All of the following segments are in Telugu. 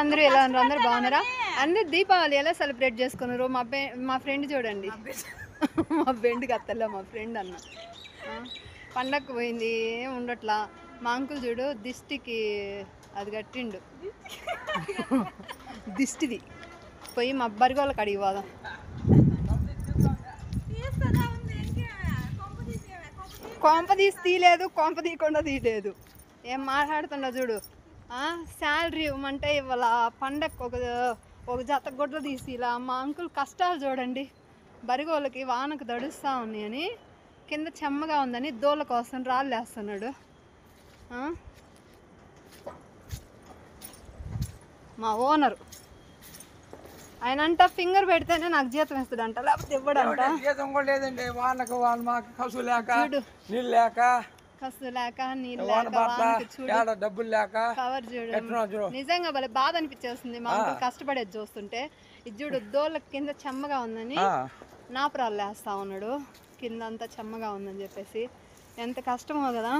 అందరూ ఎలా ఉన్నారు? అందరూ బాగున్నారా? అందరూ దీపావళి ఎలా సెలబ్రేట్ చేసుకున్నారు? మా ఫ్రెండ్ చూడండి, మా ఫ్రెండ్కి అత్తల్లో మా ఫ్రెండ్ అన్న పండగకు పోయింది, ఏం ఉండట్లా. మా అంకుల్ చూడు దిష్టికి అది కట్టిండు, దిష్టిది. పోయి మా బరిగోళ్ళకి అడిగి పోదాం. కొంప తీసి తీయలేదు, కొంప తీయకుండా తీయలేదు. ఏం మాట్లాడుతుండో చూడు. శాలరీ ఇవ్వమంటే ఇవాళ పండగకు ఒక జత గుడ్లు తీసి ఇలా. మా అంకుల్ కష్టాలు చూడండి. బరిగోళ్ళకి వానకు దడుస్తూ ఉన్నాయని, కింద చెమ్మగా ఉందని దోళ్ళ కోసం రాళ్ళు వేస్తున్నాడు. మా ఓనరు ఆయన అంట ఫింగర్ పెడితేనే నాకు జీతం ఇస్తాడంట, లేకపోతే ఇవ్వడంట. కసు లేక నీళ్ళు లేక డబ్బులు లేక కవర్ చూడు. నిజంగా భలే బాధ అనిపించేస్తుంది మా అంకుల్ కష్టపడేది చూస్తుంటే. ఇది చూడు దోళ్ళ కింద చెమ్మగా ఉందని నాపరాలు వేస్తా ఉన్నాడు, కింద అంతా చెమ్మగా ఉందని చెప్పేసి. ఎంత కష్టమో కదా.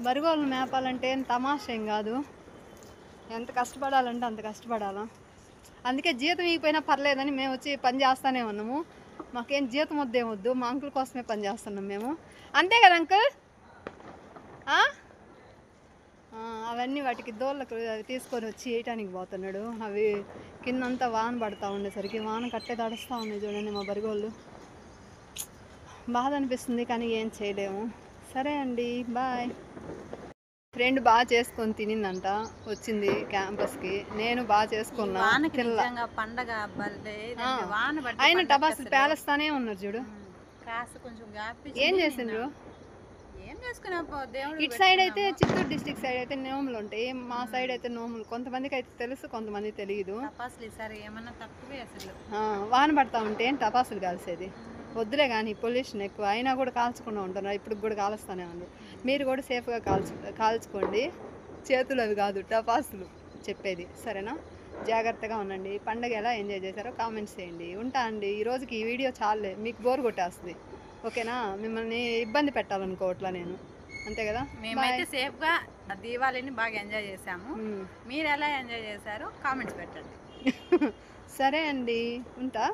బరిగోళ్ళు మేపాలంటే ఏం తమాషా ఏం కాదు. ఎంత కష్టపడాలంటే అంత కష్టపడాలా. అందుకే జీతం ఇగిపోయినా పర్లేదని మేము వచ్చి పని చేస్తూనే ఉన్నాము. మాకేం జీతం వద్దేమొద్దు, మా అంకుల్ కోసమే పని చేస్తున్నాం మేము. అంతే కదా అంకుల్? అవన్నీ వాటికి దోళ్ళకు తీసుకొని వచ్చి వేయటానికి పోతున్నాడు. అవి కిందంతా వాన పడతా ఉండేసరికి వాన కట్టే తడుస్తూ ఉన్నాయి చూడండి మా బరిగోళ్ళు. బాధ అనిపిస్తుంది కానీ ఏం చేయలేము. సరే అండి, బాయ్. ఫ్రెండ్ బాగా చేసుకొని తినిందంట, వచ్చింది క్యాంపస్కి. నేను బాగా చేసుకున్నా. ఆయన టపాసులు పేలుస్తానే ఉన్నారు చూడు. ఏం చేసిండ్రు? ఇటు సైడ్ అయితే చిత్తూరు డిస్ట్రిక్ట్ సైడ్ అయితే నోములు ఉంటాయి, మా సైడ్ అయితే నోములు కొంతమందికి అయితే తెలుసు, కొంతమంది తెలియదు. వాన పడతా ఉంటే టపాసులు కాల్చేది వద్దులే కానీ పొల్యూషన్ ఎక్కువ అయినా కూడా కాల్చకుండా ఉంటున్నారు. ఇప్పుడు కూడా కాలుస్తూనే ఉన్నారు. మీరు కూడా సేఫ్గా కాల్చుకోండి. చేతులు అవి కాదు, టపాసులు చెప్పేది, సరేనా? జాగ్రత్తగా ఉండండి. పండగ ఎలా ఎంజాయ్ చేశారో కామెంట్స్ చేయండి. ఉంటా అండి. ఈరోజుకి ఈ వీడియో చాలే, మీకు బోర్ కొట్టేస్తుంది. ఓకేనా? మిమ్మల్ని ఇబ్బంది పెట్టాలనుకోవట్లా నేను, అంతే కదా. మేమైతే సేఫ్గా దీవాళిని బాగా ఎంజాయ్ చేసాము. మీరు ఎలా ఎంజాయ్ చేశారో కామెంట్స్ పెట్టండి. సరే అండి, ఉంటా.